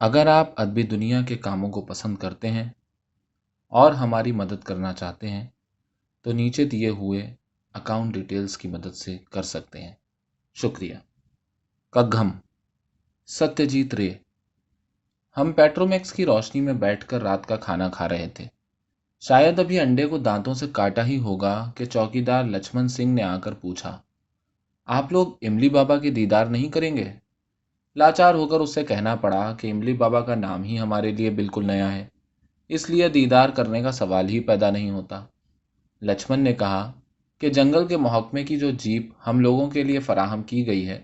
اگر آپ ادبی دنیا کے کاموں کو پسند کرتے ہیں اور ہماری مدد کرنا چاہتے ہیں تو نیچے دیے ہوئے اکاؤنٹ ڈیٹیلز کی مدد سے کر سکتے ہیں۔ شکریہ۔ کگھم، ستیہ جیت رے۔ ہم پیٹرومیکس کی روشنی میں بیٹھ کر رات کا کھانا کھا رہے تھے۔ شاید ابھی انڈے کو دانتوں سے کاٹا ہی ہوگا کہ چوکیدار لچمن سنگھ نے آ کر پوچھا، آپ لوگ املی بابا کے دیدار نہیں کریں گے؟ لاچار ہو کر اسے کہنا پڑا کہ املی بابا کا نام ہی ہمارے لیے بالکل نیا ہے، اس لیے دیدار کرنے کا سوال ہی پیدا نہیں ہوتا۔ لچمن نے کہا کہ جنگل کے محکمے کی جو جیپ ہم لوگوں کے لیے فراہم کی گئی ہے،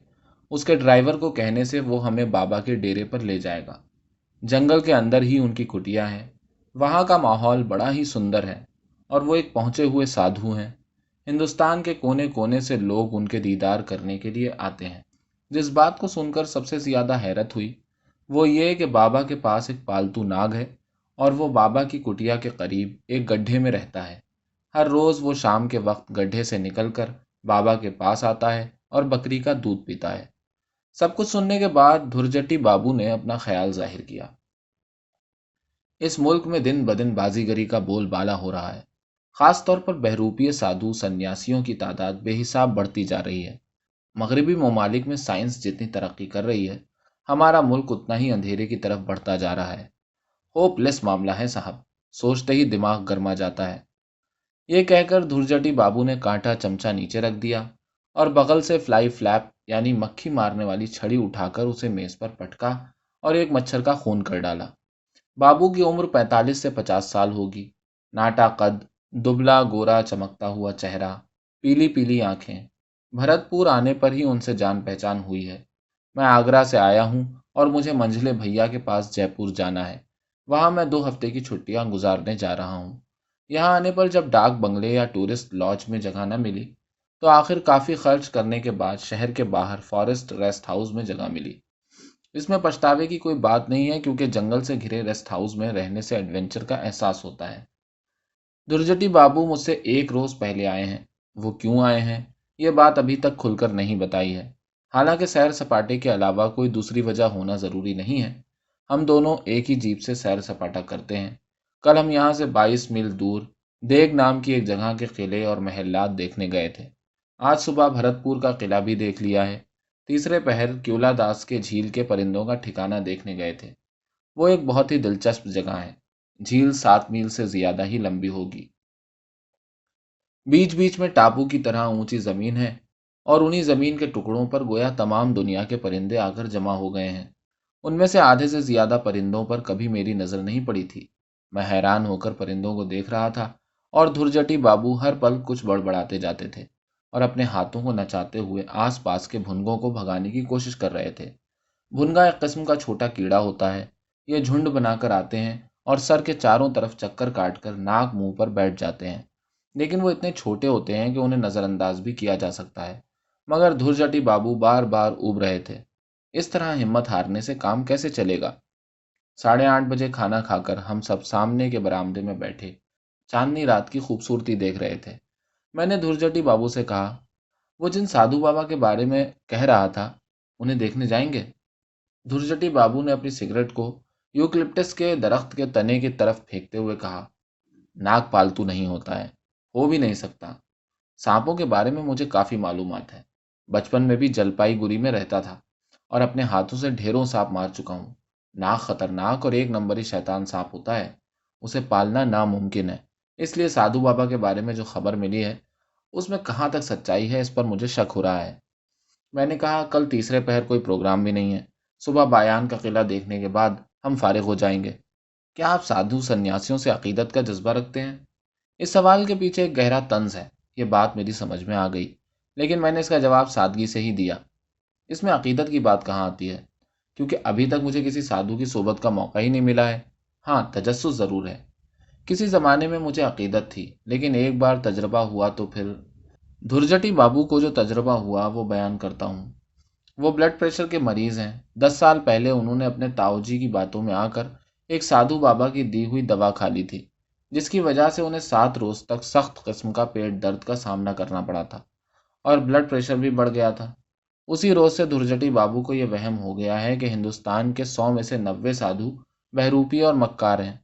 اس کے ڈرائیور کو کہنے سے وہ ہمیں بابا کے ڈیرے پر لے جائے گا۔ جنگل کے اندر ہی ان کی کٹیا ہے، وہاں کا ماحول بڑا ہی سندر ہے اور وہ ایک پہنچے ہوئے سادھو ہیں۔ ہندوستان کے کونے کونے سے لوگ ان کے دیدار کرنے کے لیے آتے ہیں۔ جس بات کو سن کر سب سے زیادہ حیرت ہوئی وہ یہ کہ بابا کے پاس ایک پالتو ناگ ہے اور وہ بابا کی کٹیا کے قریب ایک گڈھے میں رہتا ہے۔ ہر روز وہ شام کے وقت گڈھے سے نکل کر بابا کے پاس آتا ہے اور بکری کا دودھ پیتا ہے۔ سب کچھ سننے کے بعد دھرجٹی بابو نے اپنا خیال ظاہر کیا۔ اس ملک میں دن بدن بازیگری کا بول بالا ہو رہا ہے، خاص طور پر بہروپیہ سادھو سنیاسیوں کی تعداد بے حساب بڑھتی جا رہی ہے۔ مغربی ممالک میں سائنس جتنی ترقی کر رہی ہے، ہمارا ملک اتنا ہی اندھیرے کی طرف بڑھتا جا رہا ہے۔ ہوپ لیس معاملہ ہے صاحب، سوچتے ہی دماغ گرما جاتا ہے۔ یہ کہہ کر دھرجٹی بابو نے کانٹا چمچہ نیچے رکھ دیا اور بغل سے فلائی فلیپ یعنی مکھی مارنے والی چھڑی اٹھا کر اسے میز پر پٹکا اور ایک مچھر کا خون کر ڈالا۔ بابو کی عمر 45 سے 50 سال ہوگی۔ ناٹا قد، دبلا گورا چمکتا ہوا چہرہ، پیلی پیلی آنکھیں۔ بھرت پور آنے پر ہی ان سے جان پہچان ہوئی ہے۔ میں آگرہ سے آیا ہوں اور مجھے منجلے بھیا کے پاس جے پور جانا ہے، وہاں میں 2 ہفتے کی چھٹیاں گزارنے جا رہا ہوں۔ یہاں آنے پر جب ڈاک بنگلے یا ٹورسٹ لاج میں جگہ نہ ملی تو آخر کافی خرچ کرنے کے بعد شہر کے باہر فارسٹ ریسٹ ہاؤس میں جگہ ملی۔ اس میں پچھتاوے کی کوئی بات نہیں ہے کیونکہ جنگل سے گھرے ریسٹ ہاؤس میں رہنے سے ایڈونچر کا احساس ہوتا ہے۔ دھرجٹی بابو مجھ سے 1 روز پہلے آئے ہیں۔ وہ کیوں آئے ہیں یہ بات ابھی تک کھل کر نہیں بتائی ہے، حالانکہ سیر سپاٹے کے علاوہ کوئی دوسری وجہ ہونا ضروری نہیں ہے۔ ہم دونوں ایک ہی جیپ سے سیر سپاٹا کرتے ہیں۔ کل ہم یہاں سے 22 میل دور دیگ نام کی ایک جگہ کے قلعے اور محلات دیکھنے گئے تھے۔ آج صبح بھرت پور کا قلعہ بھی دیکھ لیا ہے۔ تیسرے پہر کیولا داس کے جھیل کے پرندوں کا ٹھکانہ دیکھنے گئے تھے۔ وہ ایک بہت ہی دلچسپ جگہ ہے۔ جھیل 7 میل سے زیادہ ہی لمبی ہوگی۔ بیچ بیچ میں ٹاپو کی طرح اونچی زمین ہے اور انہی زمین کے ٹکڑوں پر گویا تمام دنیا کے پرندے آ کر جمع ہو گئے ہیں۔ ان میں سے آدھے سے زیادہ پرندوں پر کبھی میری نظر نہیں پڑی تھی۔ میں حیران ہو کر پرندوں کو دیکھ رہا تھا اور دھرجٹی بابو ہر پل کچھ بڑبڑاتے جاتے تھے اور اپنے ہاتھوں کو نچاتے ہوئے آس پاس کے بھنگوں کو بھگانے کی کوشش کر رہے تھے۔ بھنگا ایک قسم کا چھوٹا کیڑا ہوتا ہے۔ یہ جھنڈ بنا کر آتے ہیں اور سر کے چاروں طرف چکر کاٹ کر ناک منہ پر بیٹھ جاتے ہیں، لیکن وہ اتنے چھوٹے ہوتے ہیں کہ انہیں نظر انداز بھی کیا جا سکتا ہے۔ مگر دھرجٹی بابو بار بار اوب رہے تھے۔ اس طرح ہمت ہارنے سے کام کیسے چلے گا؟ 8:30 بجے کھانا کھا کر ہم سب سامنے کے برآمدے میں بیٹھے چاندنی رات کی خوبصورتی دیکھ رہے تھے۔ میں نے دھرجٹی بابو سے کہا، وہ جن سادھو بابا کے بارے میں کہہ رہا تھا انہیں دیکھنے جائیں گے؟ دھرجٹی بابو نے اپنی سگریٹ کو یوکلپٹس کے درخت کے تنے کی طرف پھینکتے ہوئے کہا، ناگ پالتو نہیں ہوتا ہے، ہو بھی نہیں سکتا۔ سانپوں کے بارے میں مجھے کافی معلومات ہے۔ بچپن میں بھی جلپائی گری میں رہتا تھا اور اپنے ہاتھوں سے ڈھیروں سانپ مار چکا ہوں۔ ناگ خطرناک اور 1 نمبری شیطان سانپ ہوتا ہے، اسے پالنا ناممکن ہے۔ اس لیے سادھو بابا کے بارے میں جو خبر ملی ہے اس میں کہاں تک سچائی ہے اس پر مجھے شک ہو رہا ہے۔ میں نے کہا، کل تیسرے پہر کوئی پروگرام بھی نہیں ہے۔ صبح بایان کا قلعہ دیکھنے کے بعد ہم فارغ ہو جائیں گے۔ کیا آپ سادھو سنیاسیوں سے عقیدت کا جذبہ رکھتے ہیں؟ اس سوال کے پیچھے ایک گہرا طنز ہے۔ یہ بات میری سمجھ میں آ گئی، لیکن میں نے اس کا جواب سادگی سے ہی دیا۔ اس میں عقیدت کی بات کہاں آتی ہے؟ کیونکہ ابھی تک مجھے کسی سادھو کی صحبت کا موقع ہی نہیں ملا ہے۔ ہاں، تجسس ضرور ہے۔ کسی زمانے میں مجھے عقیدت تھی، لیکن ایک بار تجربہ ہوا تو پھر دھرجٹی بابو کو جو تجربہ ہوا وہ بیان کرتا ہوں۔ وہ بلڈ پریشر کے مریض ہیں۔ 10 سال پہلے انہوں نے اپنے تاؤجی کی باتوں میں آ کر ایک سادھو بابا کی دی ہوئی دوا کھا لی تھی، جس کی وجہ سے انہیں 7 روز تک سخت قسم کا پیٹ درد کا سامنا کرنا پڑا تھا اور بلڈ پریشر بھی بڑھ گیا تھا۔ उसी रोज से धुरजटी बाबू को यह वहम हो गया है कि हिंदुस्तान के 100 में से 90 साधु बहरूपी और मक्कार हैं।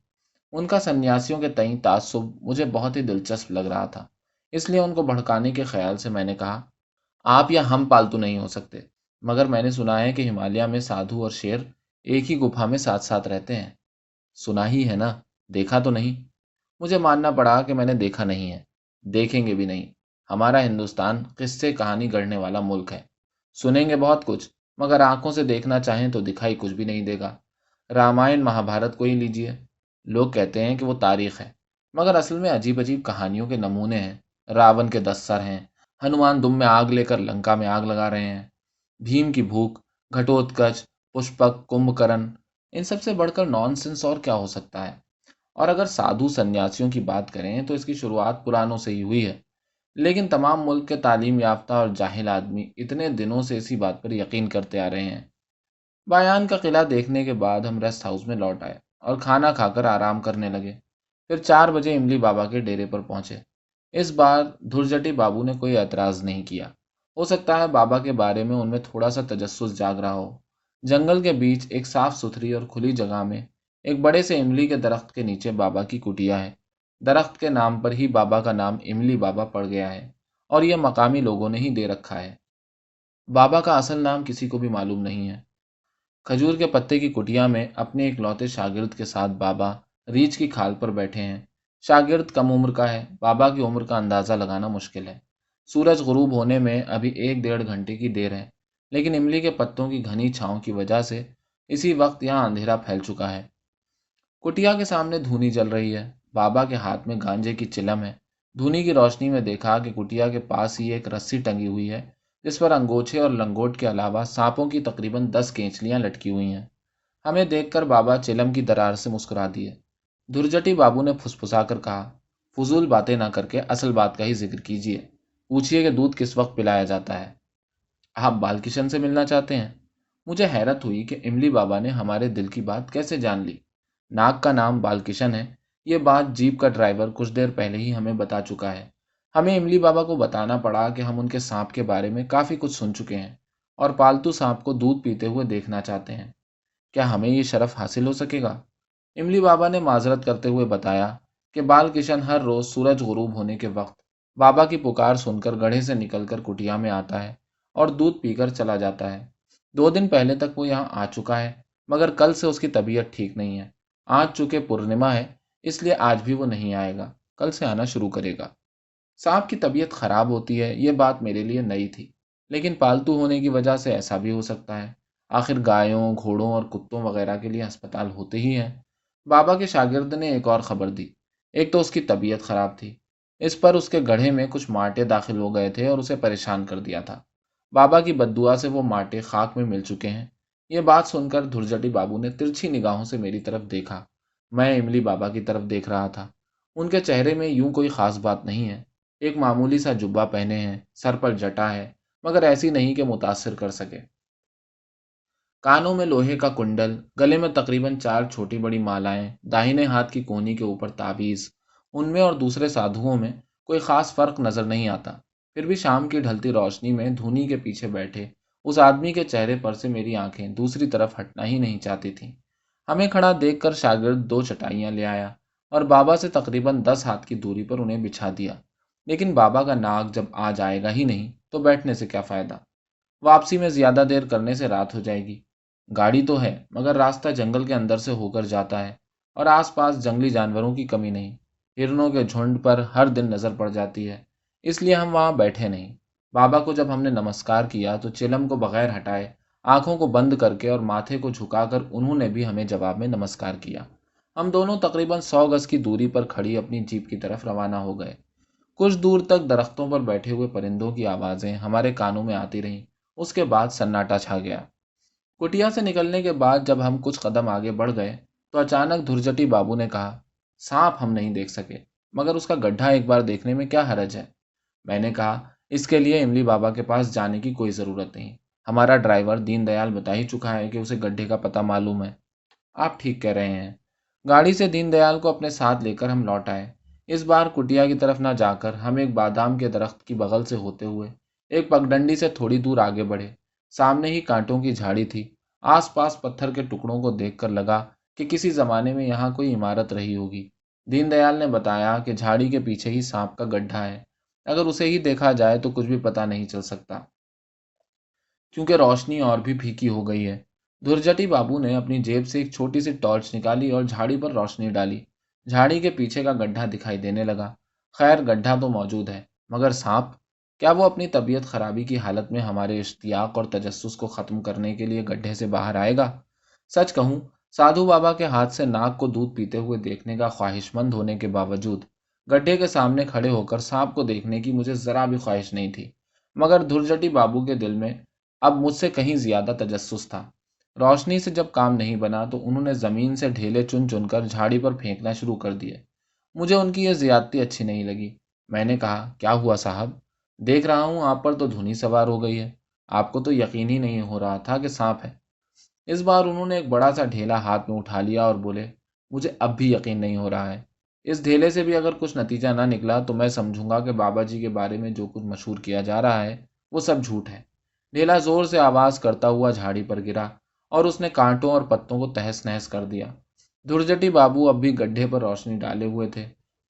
उनका सन्यासियों के तईं ताज्जुब मुझे बहुत ही दिलचस्प लग रहा था। इसलिए उनको भड़काने के ख्याल से मैंने कहा, आप या हम पालतू नहीं हो सकते, मगर मैंने सुना है कि हिमालय में साधु और शेर एक ही गुफा में साथ साथ रहते हैं। सुना ही है ना, देखा तो नहीं। मुझे मानना पड़ा कि मैंने देखा नहीं है, देखेंगे भी नहीं। हमारा हिंदुस्तान किस्से कहानी गढ़ने वाला मुल्क है। सुनेंगे बहुत कुछ, मगर आंखों से देखना चाहें तो दिखाई कुछ भी नहीं देगा। रामायण महाभारत को ही लीजिए। लोग कहते हैं कि वो तारीख है, मगर असल में अजीब अजीब कहानियों के नमूने हैं। रावण के 10 सर हैं, हनुमान दुम में आग लेकर लंका में आग लगा रहे हैं, भीम की भूख, घटोत्कच, पुष्पक, कुंभकर्ण, इन सबसे बढ़कर नॉनसेंस और क्या हो सकता है। और अगर साधु सन्यासियों की बात करें तो इसकी शुरुआत पुरानों से ही हुई है, लेकिन तमाम मुल्क के तालीम याफ्ता और जाहिल आदमी इतने दिनों से इसी बात पर यकीन करते आ रहे हैं। बायान का किला देखने के बाद हम रेस्ट हाउस में लौट आए और खाना खाकर आराम करने लगे। फिर 4 बजे इमली बाबा के डेरे पर पहुंचे। इस बार धुरजटी बाबू ने कोई एतराज नहीं किया। हो सकता है बाबा के बारे में उनमें थोड़ा सा तजस्सुस जाग रहा हो। जंगल के बीच एक साफ सुथरी और खुली जगह में एक बड़े से इमली के दरख्त के नीचे बाबा की कुटिया है। दरख्त के नाम पर ही बाबा का नाम इमली बाबा पड़ गया है और यह मकामी लोगों ने ही दे रखा है। बाबा का असल नाम किसी को भी मालूम नहीं है। खजूर के पत्ते की कुटिया में अपने एक लौते शागिर्द के साथ बाबा रीछ की खाल पर बैठे हैं। शागिर्द कम उम्र का है, बाबा की उम्र का अंदाज़ा लगाना मुश्किल है। सूरज गुरूब होने में अभी 1 डेढ़ घंटे की देर है, लेकिन इमली के पत्तों की घनी छांव की वजह से इसी वक्त यहाँ अंधेरा फैल चुका है। कुटिया के सामने धूनी जल रही है। बाबा के हाथ में गांजे की चिलम है। धूनी की रोशनी में देखा कि कुटिया के पास ही एक रस्सी टंगी हुई है, जिस पर अंगोछे और लंगोट के अलावा सांपों की तकरीबन 10 केंचलियां लटकी हुई हैं। हमें देखकर बाबा चिलम की दरार से मुस्कुरा दिए। धुरजटी बाबू ने फुसफुसाकर कहा, फजूल बातें ना करके असल बात का ही जिक्र कीजिए। पूछिए कि दूध किस वक्त पिलाया जाता है। आप बालकिशन से मिलना चाहते हैं? मुझे हैरत हुई कि इमली बाबा ने हमारे दिल की बात कैसे जान ली। नाग का नाम बालकिशन है, ये बात जीप का ड्राइवर कुछ देर पहले ही हमें बता चुका है। हमें इमली बाबा को बताना पड़ा कि हम उनके सांप के बारे में काफ़ी कुछ सुन चुके हैं और पालतू सांप को दूध पीते हुए देखना चाहते हैं। क्या हमें ये शरफ हासिल हो सकेगा? इमली बाबा ने माजरत करते हुए बताया कि बाल किशन हर रोज़ सूरज गुरूब होने के वक्त बाबा की पुकार सुनकर गड्ढे से निकलकर कुटिया में आता है और दूध पीकर चला जाता है। 2 दिन पहले तक वो यहाँ आ चुका है, मगर कल से उसकी तबीयत ठीक नहीं है। आज चूंकि पूर्णिमा है, इसलिए आज भी वो नहीं आएगा, कल से आना शुरू करेगा। सांप की तबीयत खराब होती है, ये बात मेरे लिए नई थी, लेकिन पालतू होने की वजह से ऐसा भी हो सकता है। आखिर गायों, घोड़ों और कुत्तों वगैरह के लिए अस्पताल होते ही हैं। बाबा के शागिर्द ने एक और खबर दी। एक तो उसकी तबीयत खराब थी, इस पर उसके गड्ढे में कुछ माटे दाखिल हो गए थे और उसे परेशान कर दिया था। बाबा की बद्दुआ से वो माटे खाक में मिल चुके हैं। ये बात सुनकर धुरजटी बाबू ने तिरछी निगाहों से मेरी तरफ देखा। मैं इमली बाबा की तरफ देख रहा था। उनके चेहरे में यूं कोई खास बात नहीं है। एक मामूली सा जुब्बा पहने हैं, सर पर जटा है, मगर ऐसी नहीं कि मुतासिर कर सके। कानों में लोहे का कुंडल, गले में तकरीबन 4 छोटी बड़ी मालाएं, दाहिने हाथ की कोहनी के ऊपर ताबीज। उनमें और दूसरे साधुओं में कोई खास फर्क नजर नहीं आता। फिर भी शाम की ढलती रोशनी में धूनी के पीछे बैठे उस आदमी के चेहरे पर से मेरी आंखें दूसरी तरफ हटना ही नहीं चाहती थीं। हमें खड़ा देखकर शागिर्द 2 चटाइयां ले आया और बाबा से तकरीबन 10 हाथ की दूरी पर उन्हें बिछा दिया। लेकिन बाबा का नाग जब आ जाएगा ही नहीं तो बैठने से क्या फायदा। वापसी में ज्यादा देर करने से रात हो जाएगी। गाड़ी तो है, मगर रास्ता जंगल के अंदर से होकर जाता है और आसपास जंगली जानवरों की कमी नहीं। हिरनों के झुंड पर हर दिन नजर पड़ जाती है, इसलिए हम वहां बैठे नहीं। बाबा को जब हमने नमस्कार किया तो चिलम को बगैर हटाए, आंखों को बंद करके और माथे को झुकाकर उन्होंने भी हमें जवाब में नमस्कार किया। हम दोनों तकरीबन 100 गज की दूरी पर खड़ी अपनी जीप की तरफ रवाना हो गए। कुछ दूर तक दरख्तों पर बैठे हुए परिंदों की आवाजें हमारे कानों में आती रहीं। उसके बाद सन्नाटा छा गया। कुटिया से निकलने के बाद जब हम कुछ कदम आगे बढ़ गए तो अचानक धुरजटी बाबू ने कहा, सांप हम नहीं देख सके, मगर उसका गड्ढा एक बार देखने में क्या हरज है। मैंने कहा, इसके लिए इमली बाबा के पास जाने की कोई ज़रूरत नहीं। हमारा ड्राइवर दीनदयाल बता ही चुका है कि उसे गड्ढे का पता मालूम है। आप ठीक कह रहे हैं। गाड़ी से दीनदयाल को अपने साथ लेकर हम लौट आए। इस बार कुटिया की तरफ न जाकर हम एक बादाम के दरख्त की बगल से होते हुए एक पगडंडी से थोड़ी दूर आगे बढ़े, सामने ही कांटों की झाड़ी थी। आसपास पत्थर के टुकड़ों को देखकर लगा कि किसी जमाने में यहाँ कोई इमारत रही होगी। दीनदयाल ने बताया कि झाड़ी के पीछे ही सांप का गड्ढा है। अगर उसे ही देखा जाए तो कुछ भी पता नहीं चल सकता, क्योंकि रोशनी और भी फीकी हो गई है। धुरजटी बाबू ने अपनी जेब से एक छोटी सी टॉर्च निकाली और झाड़ी पर रोशनी डाली। झाड़ी के पीछे का गड्ढा दिखाई देने लगा। खैर, गड्ढा तो मौजूद है, मगर सांप? क्या वो अपनी तबीयत खराबी की हालत में हमारे इश्तियाक और तजस्सुस को ख़त्म करने के लिए गड्ढे से बाहर आएगा? सच कहूँ, साधु बाबा के हाथ से नाग को दूध पीते हुए देखने का ख्वाहिशमंद होने के बावजूद गड्ढे के सामने खड़े होकर सांप को देखने की मुझे ज़रा भी ख्वाहिश नहीं थी। मगर धुरजटी बाबू के दिल में अब मुझसे कहीं ज्यादा तजस्सुस था। रोशनी से जब काम नहीं बना तो उन्होंने जमीन से ढेले चुन चुनकर झाड़ी पर फेंकना शुरू कर दिए। मुझे उनकी यह ज्यादती अच्छी नहीं लगी। मैंने कहा, क्या हुआ साहब? देख रहा हूं आप पर तो धुनी सवार हो गई है। आपको तो यकीन ही नहीं हो रहा था कि सांप है। इस बार उन्होंने एक बड़ा सा ढेला हाथ में उठा लिया और बोले, मुझे अब भी यकीन नहीं हो रहा है। इस ढेले से भी अगर कुछ नतीजा ना निकला तो मैं समझूंगा कि बाबा जी के बारे में जो कुछ मशहूर किया जा रहा है वो सब झूठ है। ढेला जोर से आवाज करता हुआ झाड़ी पर गिरा और उसने कांटों और पत्तों को तहस नहस कर दिया। धुरजटी बाबू अब भी गड्ढे पर रोशनी डाले हुए थे।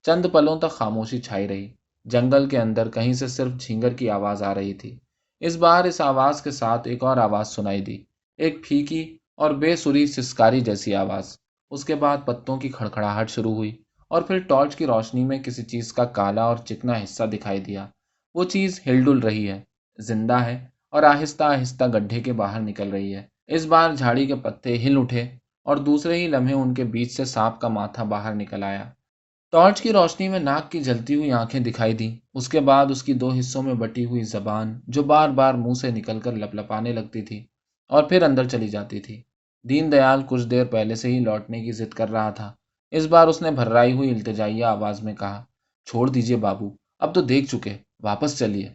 चंद पलों तक खामोशी छाई रही। जंगल के अंदर कहीं से सिर्फ झींगर की आवाज आ रही थी। इस बार इस आवाज के साथ एक और आवाज सुनाई दी, एक फीकी और बेसुरी सिसकारी जैसी आवाज। उसके बाद पत्तों की खड़खड़ाहट शुरू हुई और फिर टॉर्च की रोशनी में किसी चीज का काला और चिकना हिस्सा दिखाई दिया। वो चीज हिलडुल रही है, जिंदा है और आहिस्ता आहिस्ता गड्ढे के बाहर निकल रही है। इस बार झाड़ी के पत्ते हिल उठे और दूसरे ही लम्हे उनके बीच से सांप का माथा बाहर निकल आया। टॉर्च की रोशनी में नाक की जलती हुई आंखें दिखाई दी। उसके बाद उसकी दो हिस्सों में बटी हुई जबान, जो बार बार मुंह से निकलकर लपलपाने लगती थी और फिर अंदर चली जाती थी। दीनदयाल कुछ देर पहले से ही लौटने की जिद कर रहा था। इस बार उसने भर्राई हुई इल्तिजाइया आवाज में कहा, छोड़ दीजिए बाबू, अब तो देख चुके, वापस चलिए।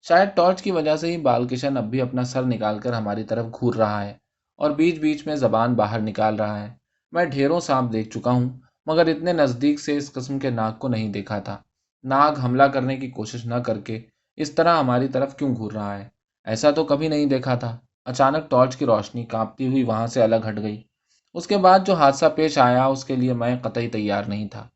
शायद टॉर्च की वजह से ही बालकिशन अब भी अपना सर निकालकर हमारी तरफ घूर रहा है और बीच बीच में जबान बाहर निकाल रहा है। मैं ढेरों सांप देख चुका हूँ, मगर इतने नज़दीक से इस किस्म के नाग को नहीं देखा था। नाग हमला करने की कोशिश न करके इस तरह हमारी तरफ क्यों घूर रहा है, ऐसा तो कभी नहीं देखा था। अचानक टॉर्च की रोशनी कांपती हुई वहां से अलग हट गई। उसके बाद जो हादसा पेश आया उसके लिए मैं कतई तैयार नहीं था।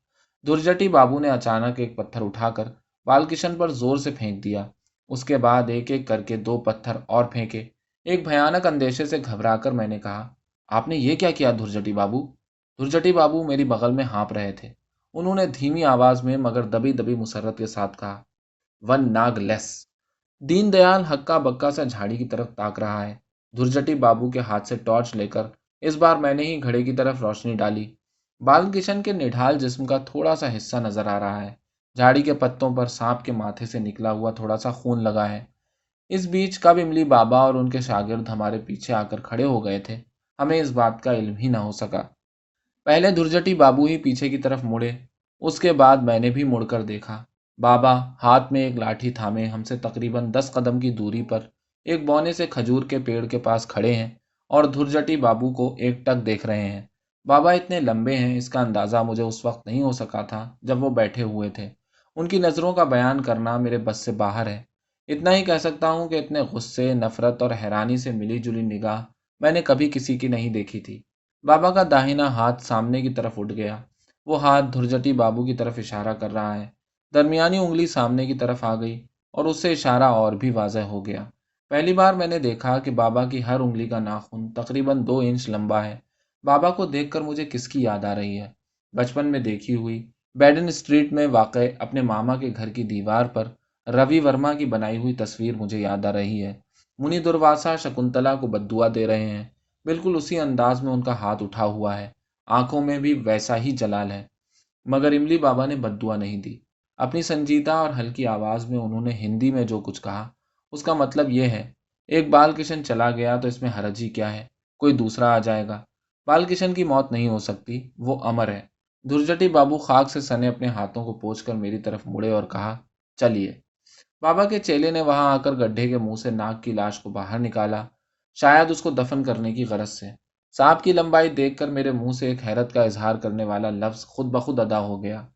दुर्जटी बाबू ने अचानक एक पत्थर उठाकर बालकिशन पर जोर से फेंक दिया। उसके बाद एक एक करके दो पत्थर और फेंके। एक भयानक अंदेशे से घबराकर मैंने कहा, आपने ये क्या किया धुरजटी बाबू? धुरजटी बाबू मेरी बगल में हाँप रहे थे। उन्होंने धीमी आवाज में मगर दबी दबी मुसर्रत के साथ कहा, वन नाग लेस। दीनदयाल हक्का बक्का सा झाड़ी की तरफ ताक रहा है। धुरजटी बाबू के हाथ से टॉर्च लेकर इस बार मैंने ही घड़े की तरफ रोशनी डाली। बालकिशन के निढाल जिस्म का थोड़ा सा हिस्सा नजर आ रहा है। झाड़ी के पत्तों पर सांप के माथे से निकला हुआ थोड़ा सा खून लगा है। इस बीच कब इमली बाबा और उनके शागिर्द हमारे पीछे आकर खड़े हो गए थे, हमें इस बात का इल्म ही न हो सका। पहले धुरजटी बाबू ही पीछे की तरफ मुड़े, उसके बाद मैंने भी मुड़कर देखा। बाबा हाथ में एक लाठी थामे हमसे तकरीबन 10 कदम की दूरी पर एक बौने से खजूर के पेड़ के पास खड़े हैं और धुरजटी बाबू को एकटक देख रहे हैं। बाबा इतने लंबे हैं इसका अंदाज़ा मुझे उस वक्त नहीं हो सका था जब वो बैठे हुए थे। उनकी नज़रों का बयान करना मेरे बस से बाहर है। इतना ही कह सकता हूँ कि इतने गुस्से, नफरत और हैरानी से मिली जुली निगाह मैंने कभी किसी की नहीं देखी थी। बाबा का दाहिना हाथ सामने की तरफ उठ गया। वो हाथ धुरजटी बाबू की तरफ इशारा कर रहा है। दरमियानी उंगली सामने की तरफ आ गई और उससे इशारा और भी वाज़ह हो गया। पहली बार मैंने देखा कि बाबा की हर उंगली का नाखून तकरीबन 2 इंच लंबा है। बाबा को देखकर मुझे किसकी याद आ रही है? बचपन में देखी हुई बैडन स्ट्रीट में वाक़ अपने मामा के घर की दीवार पर रवि वर्मा की बनाई हुई तस्वीर मुझे याद आ रही है। मुनि दुर्वासा शकुंतला को बद्दुआ दे रहे हैं। बिल्कुल उसी अंदाज में उनका हाथ उठा हुआ है। आंखों में भी वैसा ही जलाल है। मगर इमली बाबा ने बद्दुआ नहीं दी। अपनी संजीदा और हल्की आवाज में उन्होंने हिंदी में जो कुछ कहा उसका मतलब यह है, एक बाल किशन चला गया तो इसमें हरज ही क्या है, कोई दूसरा आ जाएगा। बाल किशन की मौत नहीं हो सकती, वो अमर है। धुरजटी बाबू खाक से सने अपने हाथों को पोंछकर मेरी तरफ मुड़े और कहा, चलिए। बाबा के चेले ने वहां आकर गड्ढे के मुंह से नाग की लाश को बाहर निकाला, शायद उसको दफन करने की गरज से। सांप की लंबाई देखकर मेरे मुंह से एक हैरत का इजहार करने वाला लफ्ज खुद ब खुद अदा हो गया।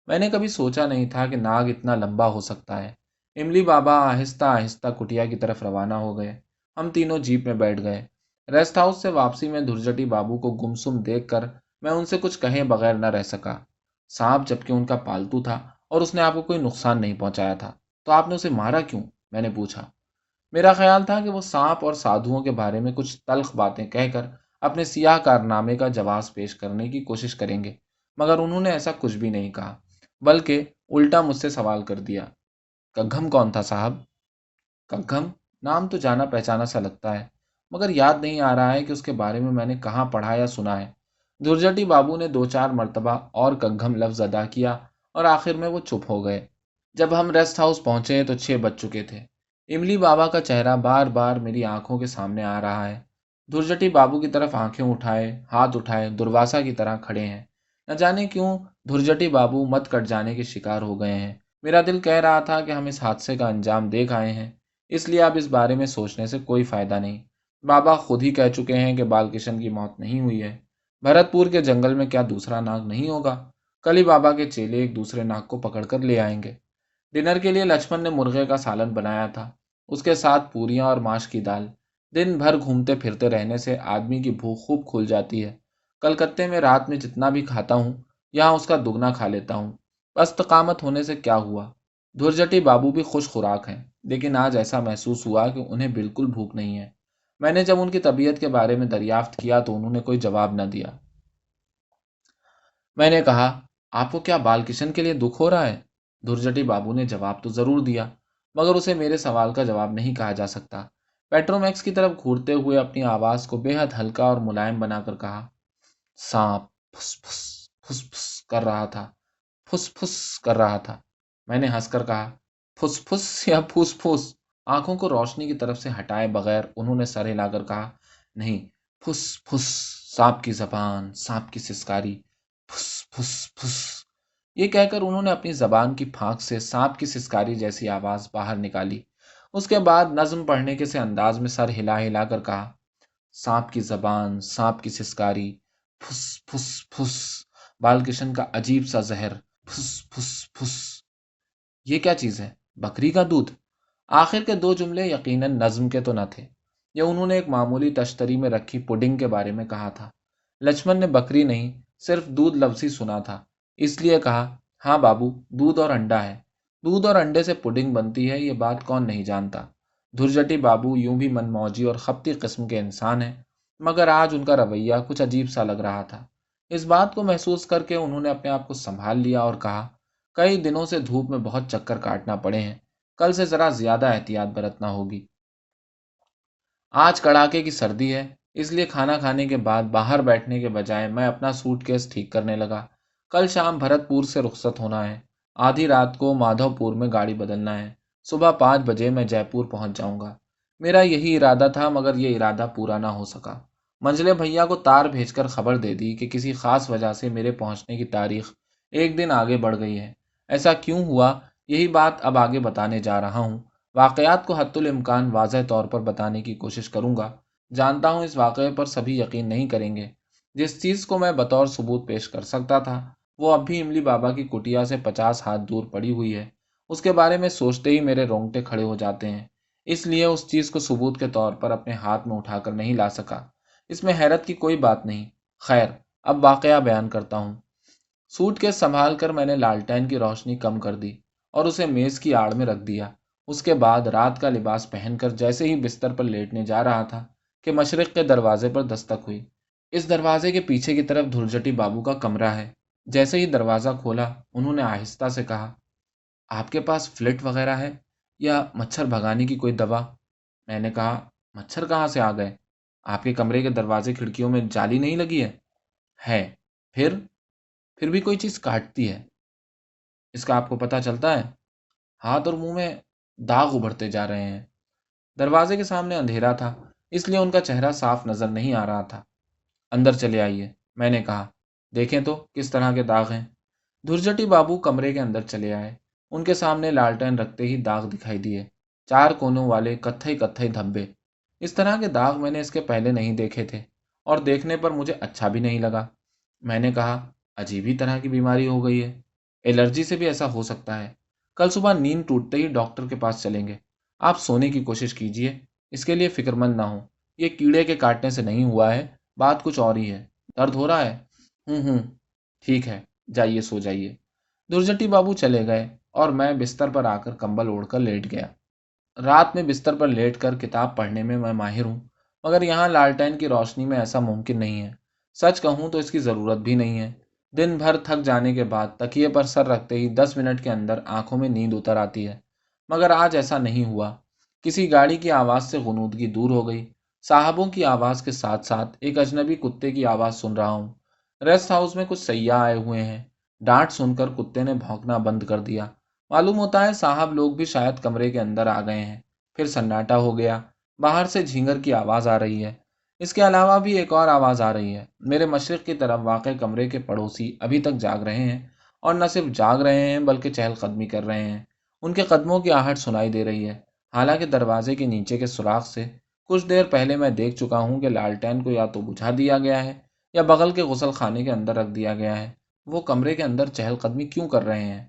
मैंने कभी सोचा नहीं था कि नाग इतना लंबा हो सकता है। इमली बाबा आहिस्ता आहिस्ता कुटिया की तरफ रवाना हो गए। हम तीनों जीप में बैठ गए। रेस्ट हाउस से वापसी में धुरजटी बाबू को गुमसुम देखकर मैं उनसे कुछ कहे बगैर न रह सका। सांप जबकि उनका पालतू था और उसने आपको कोई नुकसान नहीं पहुंचाया था, तो आपने उसे मारा क्यों? मैंने पूछा। मेरा ख्याल था कि वो सांप और साधुओं के बारे में कुछ तल्ख बातें कहकर अपने सियाह कारनामे का जवाब पेश करने की कोशिश करेंगे, मगर उन्होंने ऐसा कुछ भी नहीं कहा, बल्कि उल्टा मुझसे सवाल कर दिया, कग्घम कौन था साहब? कग्घम नाम तो जाना पहचाना सा लगता है, मगर याद नहीं आ रहा है कि उसके बारे में मैंने कहाँ पढ़ा या सुना है। दुर्जटी बाबू ने 2-4 मर्तबा और कग्घम लफ्ज अदा किया और आखिर में वो चुप हो गए। जब हम रेस्ट हाउस पहुंचे तो 6 बज चुके थे। इमली बाबा का चेहरा बार बार मेरी आंखों के सामने आ रहा है। दुर्जटी बाबू की तरफ आंखें उठाए, हाथ उठाए, दुर्वासा की तरह खड़े हैं। न जाने क्यों धुरजटी बाबू मत कट जाने के शिकार हो गए हैं। मेरा दिल कह रहा था कि हम इस हादसे का अंजाम देख आए हैं, इसलिए अब इस बारे में सोचने से कोई फायदा नहीं। बाबा खुद ही कह चुके हैं कि बालकिशन की मौत नहीं हुई है। भरतपुर के जंगल में क्या दूसरा नाग नहीं होगा? कल ही बाबा के चेले एक दूसरे नाग को पकड़कर ले आएंगे। डिनर के लिए लक्ष्मण ने मुर्गे का सालन बनाया था, उसके साथ पूरियां और मांस की दाल। दिन भर घूमते फिरते रहने से आदमी की भूख खूब खुल जाती है। कलकत्ते में रात में जितना भी खाता हूँ, यहाँ उसका दुगना खा लेता हूँ। अस्तकामत होने से क्या हुआ? धुरजटी बाबू भी खुश खुराक हैं, लेकिन आज ऐसा महसूस हुआ कि उन्हें बिल्कुल भूख नहीं है। मैंने जब उनकी तबीयत के बारे में दरियाफ्त किया तो उन्होंने कोई जवाब न दिया। मैंने कहा, आपको क्या बालकिशन के लिए दुख हो रहा है? धुरजटी बाबू ने जवाब तो जरूर दिया, मगर उसे मेरे सवाल का जवाब नहीं कहा जा सकता। पेट्रोमैक्स की तरफ घूरते हुए अपनी आवाज को बेहद हल्का और मुलायम बनाकर कहा, सांप फुस फुस फुस फुस कर रहा था, फुस फुस कर रहा था। मैंने हंसकर कहा, फुस फुस या फूस फूस? आंखों को रोशनी की तरफ से हटाए बगैर उन्होंने सर हिलाकर कहा, नहीं, फुस फुस, सांप की जबान, सांप की सिसकारी, फुस फुस फुस। ये कहकर उन्होंने अपनी जबान की फांक से सांप की सिसकारी जैसी आवाज बाहर निकाली। उसके बाद नज्म पढ़ने के से अंदाज में सर हिला हिला कर कहा, सांप की जबान, सांप की सिसकारी, फुस फुस फुस, बालकिशन का अजीब सा जहर, फुस फुस फुस। ये क्या चीज है? बकरी का दूध? आखिर के 2 जुमले यकीनन नज्म के तो न थे। ये उन्होंने एक मामूली तश्तरी में रखी पुडिंग के बारे में कहा था। लक्ष्मण ने बकरी नहीं, सिर्फ दूध लफ्ज ही सुना था, इसलिए कहा, हाँ बाबू, दूध और अंडा है। दूध और अंडे से पुडिंग बनती है, ये बात कौन नहीं जानता। धुरजटी बाबू यूं भी मनमौजी और खपती किस्म के इंसान हैं, मगर आज उनका रवैया कुछ अजीब सा लग रहा था। इस बात को महसूस करके उन्होंने अपने आप को संभाल लिया और कहा, कई दिनों से धूप में बहुत चक्कर काटना पड़े हैं, कल से जरा ज्यादा एहतियात बरतना होगी। आज कड़ाके की सर्दी है, इसलिए खाना खाने के बाद बाहर बैठने के बजाय मैं अपना सूटकेस ठीक करने लगा। कल शाम भरतपुर से रुखसत होना है। आधी रात को माधवपुर में गाड़ी बदलना है। सुबह 5 बजे मैं जयपुर पहुंच जाऊंगा। मेरा यही इरादा था, मगर यह इरादा पूरा ना हो सका। मंझले भैया को तार भेजकर खबर दे दी कि किसी खास वजह से मेरे पहुंचने की तारीख एक दिन आगे बढ़ गई है। ऐसा क्यों हुआ, यही बात अब आगे बताने जा रहा हूँ। वाकयात को हत्तुल इम्कान वाज़ह तौर पर बताने की कोशिश करूंगा। जानता हूं इस वाक़ये पर सभी यकीन नहीं करेंगे। जिस चीज़ को मैं बतौर सबूत पेश कर सकता था, वो अब भी इमली बाबा की कुटिया से 50 हाथ दूर पड़ी हुई है। उसके बारे में सोचते ही मेरे रोंगटे खड़े हो जाते हैं। इसलिए उस चीज़ को सबूत के तौर पर अपने हाथ में उठाकर नहीं ला सका। इसमें हैरत की कोई बात नहीं। खैर, अब वाकया बयान करता हूँ। सूटकेस संभाल कर मैंने लालटेन की रोशनी कम कर दी और उसे मेज की आड़ में रख दिया। उसके बाद रात का लिबास पहनकर जैसे ही बिस्तर पर लेटने जा रहा था कि मशरिक के दरवाजे पर दस्तक हुई। इस दरवाजे के पीछे की तरफ धुरजटी बाबू का कमरा है। जैसे ही दरवाज़ा खोला, उन्होंने आहिस्ता से कहा, आपके पास फ्लिट वगैरह है या मच्छर भगाने की कोई दवा? मैंने कहा, मच्छर कहाँ से आ गए? आपके कमरे के दरवाजे खिड़कियों में जाली नहीं लगी है? है। फिर भी कोई चीज़ काटती है। इसका आपको पता चलता है? हाथ और मुंह में दाग उभरते जा रहे हैं। दरवाजे के सामने अंधेरा था, इसलिए उनका चेहरा साफ नजर नहीं आ रहा था। अंदर चले आइए, मैंने कहा। देखें तो किस तरह के दाग हैं। धुरजटी बाबू कमरे के अंदर चले आए। उनके सामने लालटेन रखते ही दाग दिखाई दिए। 4 कोनों वाले कत्थई कत्थई धब्बे। इस तरह के दाग मैंने इसके पहले नहीं देखे थे और देखने पर मुझे अच्छा भी नहीं लगा। मैंने कहा, अजीब ही तरह की बीमारी हो गई है। एलर्जी से भी ऐसा हो सकता है। कल सुबह नींद टूटते ही डॉक्टर के पास चलेंगे। आप सोने की कोशिश कीजिए, اس کے لیے فکرمند نہ ہو، یہ کیڑے کے کاٹنے سے نہیں ہوا ہے، بات کچھ اور ہی ہے۔ درد ہو رہا ہے؟ ہوں، ٹھیک ہے، جائیے سو جائیے۔ درجٹی بابو چلے گئے اور میں بستر پر آ کر کمبل اوڑھ کر لیٹ گیا۔ رات میں بستر پر لیٹ کر کتاب پڑھنے میں ماہر ہوں، مگر یہاں لالٹین کی روشنی میں ایسا ممکن نہیں ہے۔ سچ کہوں تو اس کی ضرورت بھی نہیں ہے۔ دن بھر تھک جانے کے بعد تکیے پر سر رکھتے ہی 10 منٹ کے اندر آنکھوں میں نیند اتر آتی ہے، مگر آج ایسا نہیں ہوا۔ کسی گاڑی کی آواز سے غنودگی دور ہو گئی۔ صاحبوں کی آواز کے ساتھ ساتھ ایک اجنبی کتے کی آواز سن رہا ہوں۔ ریسٹ ہاؤس میں کچھ سیاح آئے ہوئے ہیں۔ ڈانٹ سن کر کتے نے بھونکنا بند کر دیا۔ معلوم ہوتا ہے صاحب لوگ بھی شاید کمرے کے اندر آ گئے ہیں۔ پھر سناٹا ہو گیا۔ باہر سے جھینگر کی آواز آ رہی ہے۔ اس کے علاوہ بھی ایک اور آواز آ رہی ہے۔ میرے مشرق کی طرف واقع کمرے کے پڑوسی ابھی تک جاگ رہے ہیں، اور نہ صرف جاگ رہے ہیں بلکہ چہل قدمی کر رہے ہیں۔ ان کے قدموں کی آہٹ سنائی دے رہی ہے، حالانکہ دروازے کے نیچے کے سوراخ سے کچھ دیر پہلے میں دیکھ چکا ہوں کہ لالٹین کو یا تو بجھا دیا گیا ہے یا بغل کے غسل خانے کے اندر رکھ دیا گیا ہے۔ وہ کمرے کے اندر چہل قدمی کیوں کر رہے ہیں؟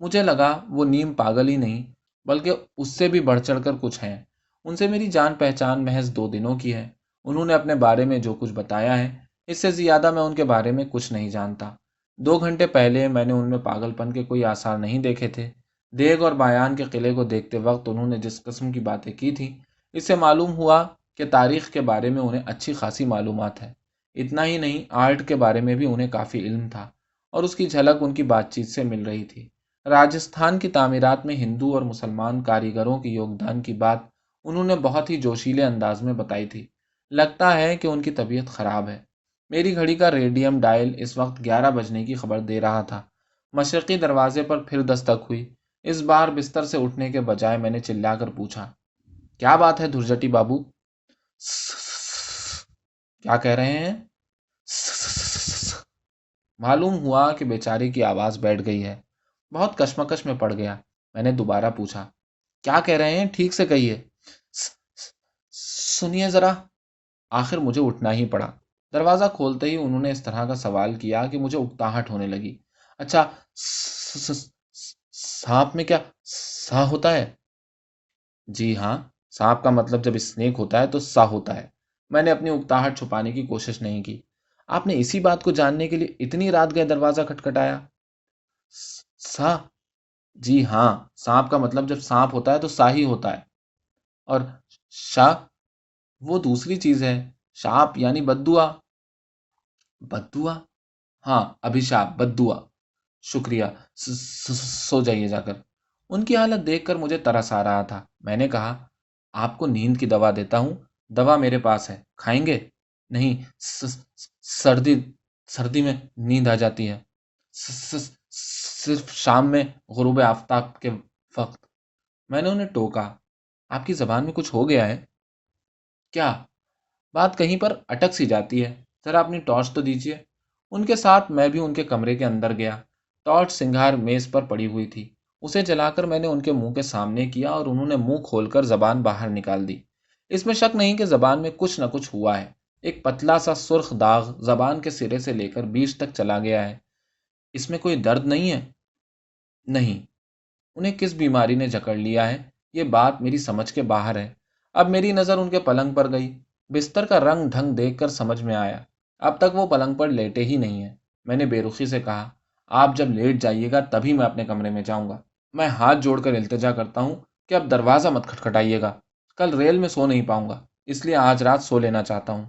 مجھے لگا وہ نیم پاگل ہی نہیں بلکہ اس سے بھی بڑھ چڑھ کر کچھ ہیں۔ ان سے میری جان پہچان محض 2 دنوں کی ہے۔ انہوں نے اپنے بارے میں جو کچھ بتایا ہے، اس سے زیادہ میں ان کے بارے میں کچھ نہیں جانتا۔ 2 گھنٹے پہلے میں نے ان میں پاگل پن کے کوئی آثار نہیں دیکھے تھے۔ دیگ اور بایان کے قلعے کو دیکھتے وقت انہوں نے جس قسم کی باتیں کی تھی، اس سے معلوم ہوا کہ تاریخ کے بارے میں انہیں اچھی خاصی معلومات ہے۔ اتنا ہی نہیں، آرٹ کے بارے میں بھی انہیں کافی علم تھا، اور اس کی جھلک ان کی بات چیت سے مل رہی تھی۔ راجستھان کی تعمیرات میں ہندو اور مسلمان کاریگروں کے یوگدان کی بات انہوں نے بہت ہی جوشیلے انداز میں بتائی تھی۔ لگتا ہے کہ ان کی طبیعت خراب ہے۔ میری گھڑی کا ریڈیم ڈائل اس وقت 11 بجنے کی خبر دے رہا تھا۔ مشرقی دروازے پر پھر دستک ہوئی۔ اس بار بستر سے اٹھنے کے بجائے میں نے چلا کر پوچھا، کیا بات ہے دھرجٹی بابو؟ کیا کہہ رہے ہیں؟ معلوم ہوا کہ بیچاری کی آواز بیٹھ گئی ہے۔ بہت کشمکش میں پڑ گیا۔ میں نے دوبارہ پوچھا، کیا کہہ رہے ہیں؟ ٹھیک سے کہیے۔ سنیے ذرا۔ آخر مجھے اٹھنا ہی پڑا۔ دروازہ کھولتے ہی انہوں نے اس طرح کا سوال کیا کہ مجھے اکتاہٹ ہونے لگی۔ اچھا، سانپ میں کیا سا ہوتا ہے؟ جی ہاں، سانپ کا مطلب جب اسنیک ہوتا ہے تو سا ہوتا ہے۔ میں نے اپنی اکتاہٹ چھپانے کی کوشش نہیں کی۔ آپ نے اسی بات کو جاننے کے لیے اتنی رات گئے دروازہ کھٹکھٹایا؟ سا؟ جی ہاں، سانپ کا مطلب جب سانپ ہوتا ہے تو سا ہی ہوتا ہے۔ اور شا؟ وہ دوسری چیز ہے، شاپ یعنی بددعا۔ بددعا؟ ہاں، ابھیشاپ، بددعا۔ شکریہ، سو جائیے جا کر۔ ان کی حالت دیکھ کر مجھے ترس آ رہا تھا۔ میں نے کہا، آپ کو نیند کی دوا دیتا ہوں، دوا میرے پاس ہے، کھائیں گے؟ نہیں، سردی میں نیند آ جاتی ہے، صرف شام میں غروب آفتاب کے وقت۔ میں نے انہیں ٹوکا، آپ کی زبان میں کچھ ہو گیا ہے کیا؟ بات کہیں پر اٹک سی جاتی ہے، ذرا اپنی ٹارچ تو دیجیے۔ ان کے ساتھ میں بھی ان کے کمرے کے اندر گیا۔ ٹارچ سنگھار میز پر پڑی ہوئی تھی، اسے جلا کر میں نے ان کے منہ کے سامنے کیا اور انہوں نے منہ کھول کر زبان باہر نکال دی۔ اس میں شک نہیں کہ زبان میں کچھ نہ کچھ ہوا ہے۔ ایک پتلا سا سرخ داغ زبان کے سرے سے لے کر بیچ تک چلا گیا ہے۔ اس میں کوئی درد نہیں ہے؟ نہیں۔ انہیں کس بیماری نے جکڑ لیا ہے، یہ بات میری سمجھ کے باہر ہے۔ اب میری نظر ان کے پلنگ پر گئی۔ بستر کا رنگ ڈھنگ دیکھ کر سمجھ میں آیا، اب تک وہ پلنگ پر لیٹے ہی نہیں ہیں۔ میں نے بے رخی سے کہا، آپ جب لیٹ جائیے گا تبھی میں اپنے کمرے میں جاؤں گا۔ میں ہاتھ جوڑ کر التجا کرتا ہوں کہ اب دروازہ مت کھٹکھٹائیے گا، کل ریل میں سو نہیں پاؤں گا، اس لیے آج رات سو لینا چاہتا ہوں۔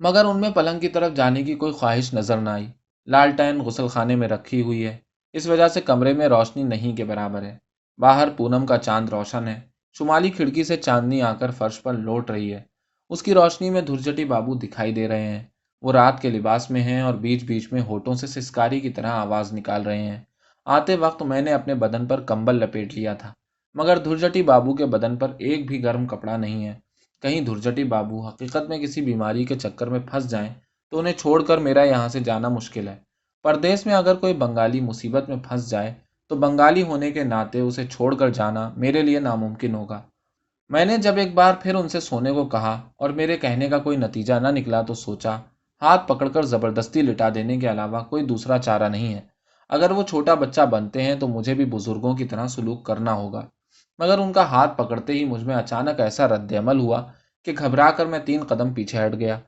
مگر ان میں پلنگ کی طرف جانے کی کوئی خواہش نظر نہ آئی۔ لالٹین غسل خانے میں رکھی ہوئی ہے، اس وجہ سے کمرے میں روشنی نہیں کے برابر ہے۔ باہر پونم کا چاند روشن ہے، شمالی کھڑکی سے چاندنی آ کر فرش پر لوٹ رہی ہے۔ اس کی روشنی میں دھرجٹی بابو دکھائی دے رہے ہیں۔ وہ رات کے لباس میں ہیں اور بیچ بیچ میں ہونٹوں سے سسکاری کی طرح آواز نکال رہے ہیں۔ آتے وقت میں نے اپنے بدن پر کمبل لپیٹ لیا تھا، مگر دھرجٹی بابو کے بدن پر ایک بھی گرم کپڑا نہیں ہے۔ کہیں دھرجٹی بابو حقیقت میں کسی بیماری کے چکر میں پھنس جائیں تو انہیں چھوڑ کر میرا یہاں سے جانا مشکل ہے۔ پردیس میں اگر کوئی بنگالی مصیبت میں پھنس جائے تو بنگالی ہونے کے ناطے اسے چھوڑ کر جانا میرے لیے ناممکن ہوگا۔ میں نے جب ایک بار پھر ان سے سونے کو کہا اور میرے کہنے کا کوئی نتیجہ نہ نکلا تو سوچا، ہاتھ پکڑ کر زبردستی لٹا دینے کے علاوہ کوئی دوسرا چارہ نہیں ہے۔ اگر وہ چھوٹا بچہ بنتے ہیں تو مجھے بھی بزرگوں کی طرح سلوک کرنا ہوگا۔ مگر ان کا ہاتھ پکڑتے ہی مجھ میں اچانک ایسا رد عمل ہوا کہ घबरा कर मैं 3 कदम पीछे हट गया।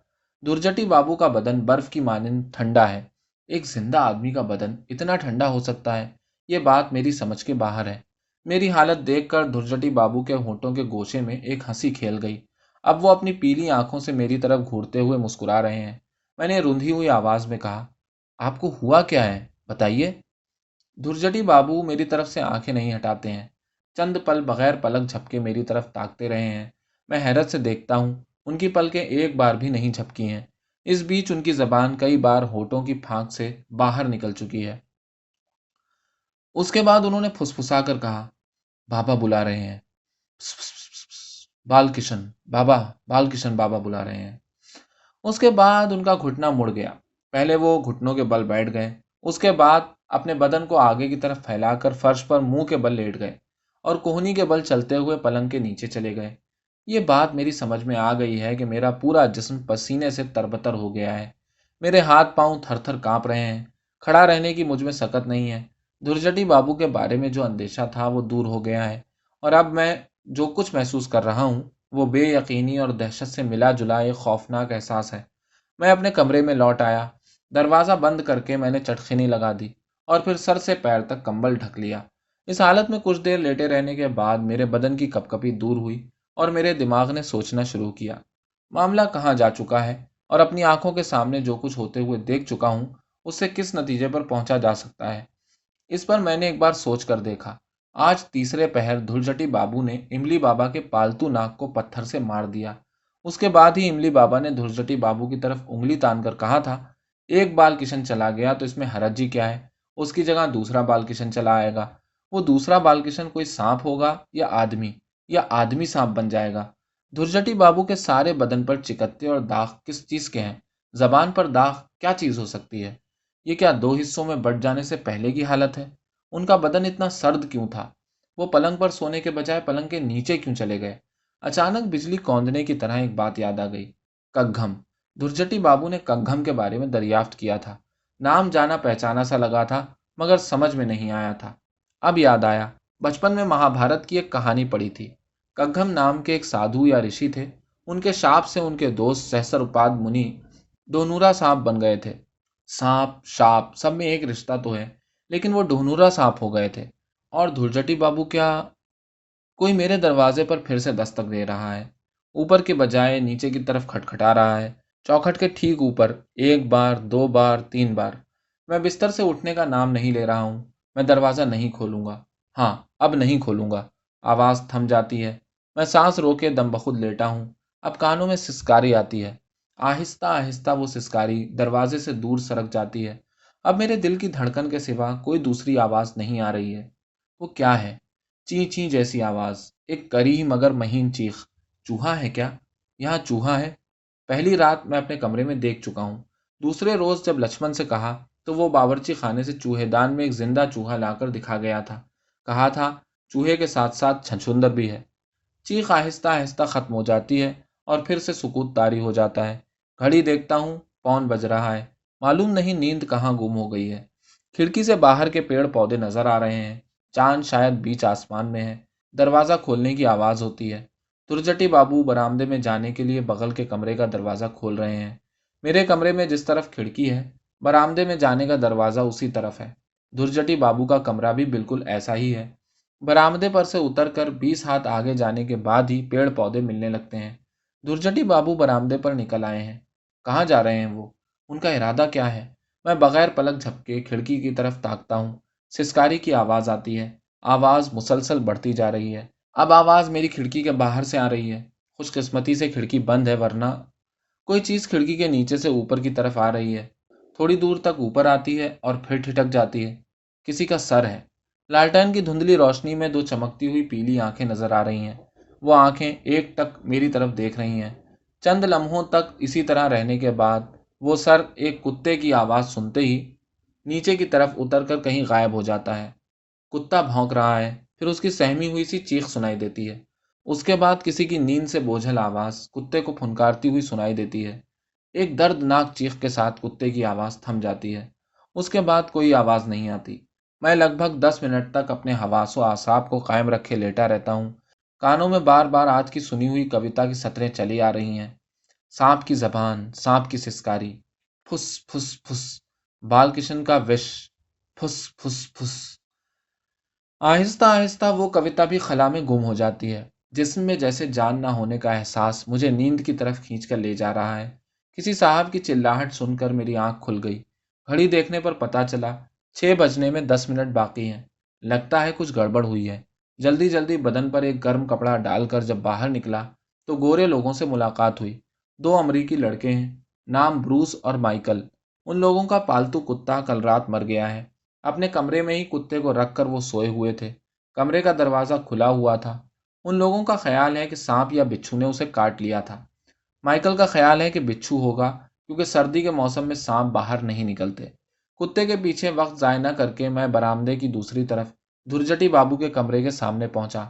दुर्जटी बाबू का बदन बर्फ की मानिंद ठंडा है। एक जिंदा आदमी का बदन इतना ठंडा हो सकता है, ये बात मेरी समझ के बाहर है। मेरी हालत देखकर दुर्जटी बाबू के होठों के गोशे में एक हंसी खेल गई। अब वो अपनी पीली आंखों से मेरी तरफ घूरते हुए मुस्कुरा रहे हैं। मैंने रुंधी हुई आवाज में कहा, आपको हुआ क्या है, बताइए। दुर्जटी बाबू मेरी तरफ से आंखें नहीं हटाते हैं। चंद पल बगैर पलक झपके मेरी तरफ ताकते रहे हैं। मैं हैरत से देखता हूँ, उनकी पलकें एक बार भी नहीं झपकी हैं। इस बीच उनकी जबान कई बार होठों की फांक से बाहर निकल चुकी है। उसके बाद उन्होंने फुसफुसा कर कहा, बाबा बुला रहे हैं। बालकिशन बाबा, बालकिशन बाबा बुला रहे हैं। उसके बाद उनका घुटना मुड़ गया। पहले वो घुटनों के बल बैठ गए, उसके बाद अपने बदन को आगे की तरफ फैलाकर फर्श पर मुंह के बल लेट गए और कोहनी के बल चलते हुए पलंग के नीचे चले गए। ये बात मेरी समझ में आ गई है कि मेरा पूरा जिस्म पसीने से तरबतर हो गया है। मेरे हाथ पांव थर थर कांप रहे हैं। खड़ा रहने की मुझ में सकत नहीं है। धुरजटी बाबू के बारे में जो अंदेशा था वो दूर हो गया है, और अब मैं जो कुछ महसूस कर रहा हूँ वो बेयकीनी और दहशत से मिला जुला एक खौफनाक एहसास है। मैं अपने कमरे में लौट आया। दरवाज़ा बंद करके मैंने चटखनी लगा दी और फिर सर से पैर तक कंबल ढक लिया। इस हालत में कुछ देर लेटे रहने के बाद मेरे बदन की कपकपी दूर हुई और मेरे दिमाग ने सोचना शुरू किया। मामला कहाँ जा चुका है और अपनी आंखों के सामने जो कुछ होते हुए देख चुका हूँ उससे किस नतीजे पर पहुंचा जा सकता है। इस पर मैंने एक बार सोच कर देखा। आज तीसरे पहर धुलझटी बाबू ने इमली बाबा के पालतू नाक को पत्थर से मार दिया। उसके बाद ही इमली बाबा ने धुलझटी बाबू की तरफ उंगली तान कर कहा था, एक बाल किशन चला गया तो इसमें हरज ही क्या है, उसकी जगह दूसरा बाल किशन चला आएगा। वो दूसरा बाल किशन कोई सांप होगा या आदमी सांप बन जाएगा। धुरजटी बाबू के सारे बदन पर चिकत्ते और दाग किस चीज के हैं? जबान पर दाग क्या चीज हो सकती है? ये क्या दो हिस्सों में बंट जाने से पहले की हालत है? उनका बदन इतना सर्द क्यों था? वो पलंग पर सोने के बजाय पलंग के नीचे क्यों चले गए? अचानक बिजली कौंधने की तरह एक बात याद आ गई। कग्घम। धुरजटी बाबू ने कग्घम के बारे में दरियाफ्त किया था। नाम जाना पहचाना सा लगा था, मगर समझ में नहीं आया था। अब याद आया, बचपन में महाभारत की एक कहानी पढ़ी थी। कग्घम नाम के एक साधु या ऋषि थे। उनके शाप से उनके दोस्त सहस्रपाद मुनि डोनूरा सांप बन गए थे। सांप शाप सब में एक रिश्ता तो है, लेकिन वो डोनूरा सांप हो गए थे। और धुरजटी बाबू क्या? कोई मेरे दरवाजे पर फिर से दस्तक दे रहा है। ऊपर के बजाय नीचे की तरफ खटखटा रहा है। चौखट के ठीक ऊपर, एक बार, दो बार, तीन बार। मैं बिस्तर से उठने का नाम नहीं ले रहा हूं। मैं दरवाजा नहीं खोलूंगा। हाँ, अब नहीं खोलूंगा। आवाज थम जाती है। मैं सांस रोके दम बखुद लेटा हूं। अब कानों में सिसकारी आती है। आहिस्ता आहिस्ता वो सिसकारी दरवाजे से दूर सरक जाती है। अब मेरे दिल की धड़कन के सिवा कोई दूसरी आवाज नहीं आ रही है। वो क्या है? ची ची जैसी आवाज, एक करीह मगर महीन चीख। चूहा है क्या? यहाँ चूहा है? पहली रात मैं अपने कमरे में देख चुका हूँ। दूसरे रोज जब लक्ष्मण से कहा तो वो बावर्ची खाने से चूहेदान में एक जिंदा चूहा लाकर दिखा गया था। कहा था, चूहे के साथ साथ छछूंदर भी है। चीख आहिस्ता आहिस्ता खत्म हो जाती है और फिर से सुकूत तारी हो जाता है। घड़ी देखता हूँ, पौन बज रहा है। मालूम नहीं नींद कहाँ गुम हो गई है। खिड़की से बाहर के पेड़ पौधे नजर आ रहे हैं। चांद शायद बीच आसमान में है। दरवाजा खोलने की आवाज होती है। तुरजटी बाबू बरामदे में जाने के लिए बगल के कमरे का दरवाजा खोल रहे हैं। मेरे कमरे में जिस तरफ खिड़की है, बरामदे में जाने का दरवाजा उसी तरफ है। धुरजटी बाबू का कमरा भी बिल्कुल ऐसा ही है। बरामदे पर से उतरकर 20 हाथ आगे जाने के बाद ही पेड़ पौधे मिलने लगते हैं। धुरजटी बाबू बरामदे पर निकल आए हैं। कहाँ जा रहे हैं वो? उनका इरादा क्या है? मैं बगैर पलक झपके खिड़की की तरफ ताकता हूँ। सिसकारी की आवाज आती है। आवाज मुसलसल बढ़ती जा रही है। अब आवाज मेरी खिड़की के बाहर से आ रही है। खुशकिस्मती से खिड़की बंद है, वरना कोई चीज खिड़की के नीचे से ऊपर की तरफ आ रही है। थोड़ी दूर तक ऊपर आती है और फिर ठिठक जाती है। किसी का सर है। लालटेन की धुंधली रोशनी में दो चमकती हुई पीली आंखें नजर आ रही हैं। वो आंखें एक टक मेरी तरफ देख रही हैं। चंद लम्हों तक इसी तरह रहने के बाद वो सर एक कुत्ते की आवाज सुनते ही नीचे की तरफ उतरकर कहीं गायब हो जाता है। कुत्ता भौंक रहा है, फिर उसकी सहमी हुई सी चीख सुनाई देती है। उसके बाद किसी की नींद से बोझल आवाज कुत्ते को फुनकारती हुई सुनाई देती है। एक दर्दनाक चीख के साथ कुत्ते की आवाज थम जाती है। उसके बाद कोई आवाज नहीं आती। मैं लगभग 10 मिनट तक अपने हवासो आसाब को कायम रखे लेटा रहता हूँ। کانوں میں بار بار آج کی سنی ہوئی کविता کی سطریں چلی آ رہی ہیں۔ سانپ کی زبان، سانپ کی سسکاری، پھس پھس پھس، بال کشن کا وش، پھس پھس پھس۔ آہستہ آہستہ وہ کविता بھی خلا میں گم ہو جاتی ہے۔ جسم میں جیسے جان نہ ہونے کا احساس مجھے نیند کی طرف کھینچ کر لے جا رہا ہے۔ کسی صاحب کی چلاہٹ سن کر میری آنکھ کھل گئی۔ گھڑی دیکھنے پر پتا چلا 6 بجنے میں 10 منٹ باقی ہیں۔ لگتا ہے کچھ گڑبڑ ہوئی ہے۔ جلدی جلدی بدن پر ایک گرم کپڑا ڈال کر جب باہر نکلا تو گورے لوگوں سے ملاقات ہوئی۔ 2 امریکی لڑکے ہیں، نام بروس اور مائیکل۔ ان لوگوں کا پالتو کتا کل رات مر گیا ہے۔ اپنے کمرے میں ہی کتے کو رکھ کر وہ سوئے ہوئے تھے۔ کمرے کا دروازہ کھلا ہوا تھا۔ ان لوگوں کا خیال ہے کہ سانپ یا بچھو نے اسے کاٹ لیا تھا۔ مائیکل کا خیال ہے کہ بچھو ہوگا، کیونکہ سردی کے موسم میں سانپ باہر نہیں نکلتے۔ کتے کے پیچھے وقت ضائع نہ کر کے میں برآمدے کی دوسری طرف دھرجٹی بابو کے کمرے کے سامنے پہنچا۔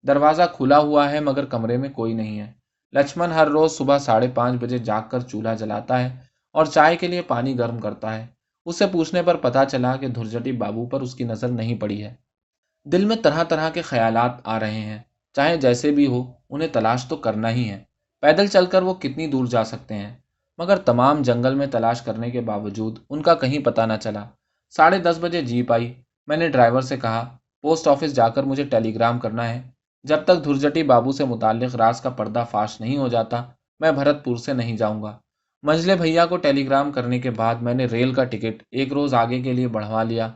دروازہ کھلا ہوا ہے مگر کمرے میں کوئی نہیں ہے۔ لچمن ہر روز صبح 5:30 بجے جاگ کر چولہا جلاتا ہے اور چائے کے لیے پانی گرم کرتا ہے۔ اس سے پوچھنے پر پتا چلا کہ دھرجٹی بابو پر اس کی نظر نہیں پڑی ہے۔ دل میں طرح طرح کے خیالات آ رہے ہیں۔ چاہے جیسے بھی ہو، انہیں تلاش تو کرنا ہی ہے۔ پیدل چل کر وہ کتنی دور جا سکتے ہیں؟ مگر تمام جنگل میں تلاش کرنے کے باوجود ان کا کہیں پتہ نہ چلا۔ 10:30 بجے جیپ آئی۔ میں نے ڈرائیور سے کہا، پوسٹ آفس جا کر مجھے ٹیلی گرام کرنا ہے۔ جب تک دھرجٹی بابو سے متعلق راز کا پردہ فاش نہیں ہو جاتا، میں بھرت پور سے نہیں جاؤں گا۔ منجلے بھیا کو ٹیلی گرام کرنے کے بعد میں نے ریل کا ٹکٹ 1 روز آگے کے لیے بڑھوا لیا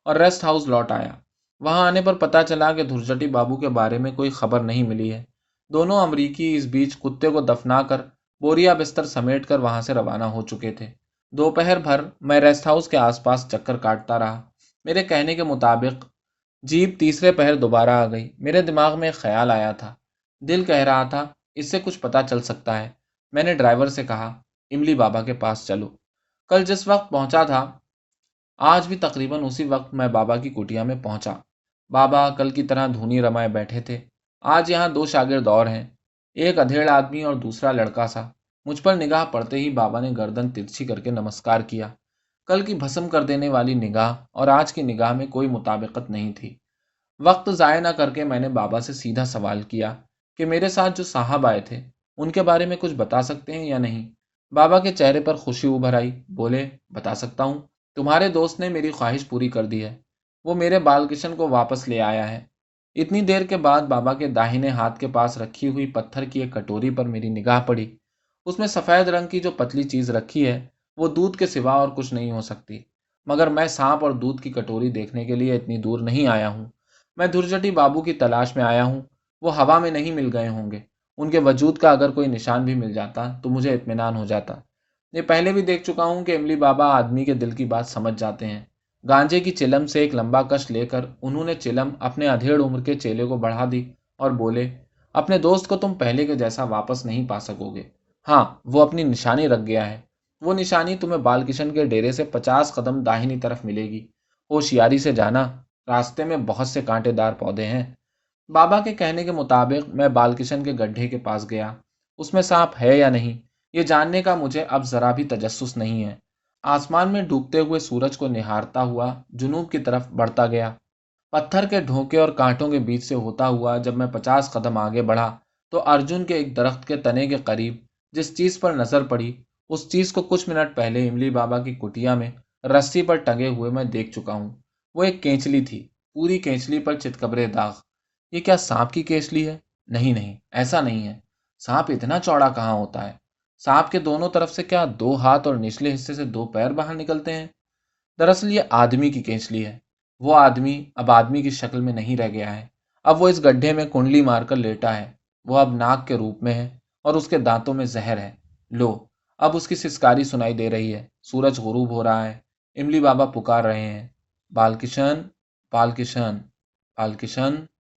اور ریسٹ ہاؤس لوٹ آیا۔ وہاں آنے پر پتا چلا کہ دھرجٹی بابو کے بارے میں کوئی خبر نہیں ملی ہے۔ دونوں امریکی اس بیچ کتے کو دفنا کر بوریا بستر سمیٹ کر وہاں سے روانہ ہو چکے تھے۔ دوپہر بھر میں ریسٹ ہاؤس کے آس پاس چکر کاٹتا رہا۔ میرے کہنے کے مطابق جیپ تیسرے پہر دوبارہ آ گئی۔ میرے دماغ میں ایک خیال آیا تھا۔ دل کہہ رہا تھا اس سے کچھ پتا چل سکتا ہے۔ میں نے ڈرائیور سے کہا، املی بابا کے پاس چلو۔ کل جس وقت پہنچا تھا آج بھی تقریباً اسی وقت میں بابا کی کٹیا میں پہنچا۔ بابا کل کی طرح دھونی رمائے بیٹھے تھے۔ آج یہاں 2 شاگرد اور ہیں، ایک ادھیڑ آدمی اور دوسرا لڑکا سا۔ مجھ پر نگاہ پڑتے ہی بابا نے گردن ترچھی کر کے نمسکار کیا۔ کل کی بھسم کر دینے والی نگاہ اور آج کی نگاہ میں کوئی مطابقت نہیں تھی۔ وقت ضائع نہ کر کے میں نے بابا سے سیدھا سوال کیا کہ میرے ساتھ جو صاحب آئے تھے ان کے بارے میں کچھ بتا سکتے ہیں یا نہیں؟ بابا کے چہرے پر خوشی ابھر آئی۔ بولے، بتا سکتا ہوں۔ تمہارے دوست نے میری خواہش پوری کر دی ہے۔ وہ میرے بال کشن کو واپس لے آیا ہے۔ اتنی دیر کے بعد بابا کے داہنے ہاتھ کے پاس رکھی ہوئی پتھر کی ایک کٹوری پر میری نگاہ پڑی۔ اس میں سفید رنگ کی جو پتلی چیز رکھی ہے وہ دودھ کے سوا اور کچھ نہیں ہو سکتی۔ مگر میں سانپ اور دودھ کی کٹوری دیکھنے کے لیے اتنی دور نہیں آیا ہوں۔ میں دھرجٹی بابو کی تلاش میں آیا ہوں۔ وہ ہوا میں نہیں مل گئے ہوں گے۔ ان کے وجود کا اگر کوئی نشان بھی مل جاتا تو مجھے اطمینان ہو جاتا۔ یہ پہلے بھی دیکھ چکا ہوں کہ املی بابا آدمی کے دل کی بات سمجھ جاتے ہیں۔ گانجے کی چلم سے ایک لمبا کش لے کر انہوں نے چلم اپنے ادھیڑ عمر کے چیلے کو بڑھا دی اور بولے، اپنے دوست کو تم پہلے کے جیسا واپس نہیں پا سکو گے۔ ہاں، وہ اپنی نشانی رکھ گیا ہے۔ وہ نشانی تمہیں بال کشن کے ڈیرے سے 50 قدم داہنی طرف ملے گی۔ ہوشیاری سے جانا، راستے میں بہت سے کانٹے دار پودے ہیں۔ بابا کے کہنے کے مطابق میں بال کشن کے گڈھے کے پاس گیا۔ اس میں سانپ ہے یا نہیں، یہ جاننے کا مجھے اب ذرا بھی تجسس نہیں ہے۔ آسمان میں ڈوبتے ہوئے سورج کو نہارتا ہوا جنوب کی طرف بڑھتا گیا۔ پتھر کے ڈھونکے اور کانٹوں کے بیچ سے ہوتا ہوا جب میں 50 قدم آگے بڑھا تو ارجن کے ایک درخت کے تنے کے قریب جس چیز پر نظر پڑی اس چیز کو کچھ منٹ پہلے املی بابا کی کٹیا میں رسی پر ٹنگے ہوئے میں دیکھ چکا ہوں۔ وہ ایک کینچلی تھی، پوری کینچلی پر چتکبرے داغ۔ یہ کیا سانپ کی کینچلی ہے؟ نہیں نہیں، ایسا نہیں ہے۔ سانپ اتنا چوڑا کہاں ہوتا ہے؟ سانپ کے دونوں طرف سے کیا 2 ہاتھ اور نچلے حصے سے 2 پیر باہر نکلتے ہیں؟ دراصل یہ آدمی کی کینچلی ہے۔ وہ آدمی اب آدمی کی شکل میں نہیں رہ گیا ہے۔ اب وہ اس گڈھے میں کنڈلی مار کر لیٹا ہے۔ وہ اب ناگ کے روپ میں ہے اور اس کے دانتوں میں زہر ہے۔ لو، اب اس کی سسکاری سنائی دے رہی ہے۔ سورج غروب ہو رہا ہے۔ املی بابا پکار رہے ہیں، بال کشن، بال کشن، بال کشن۔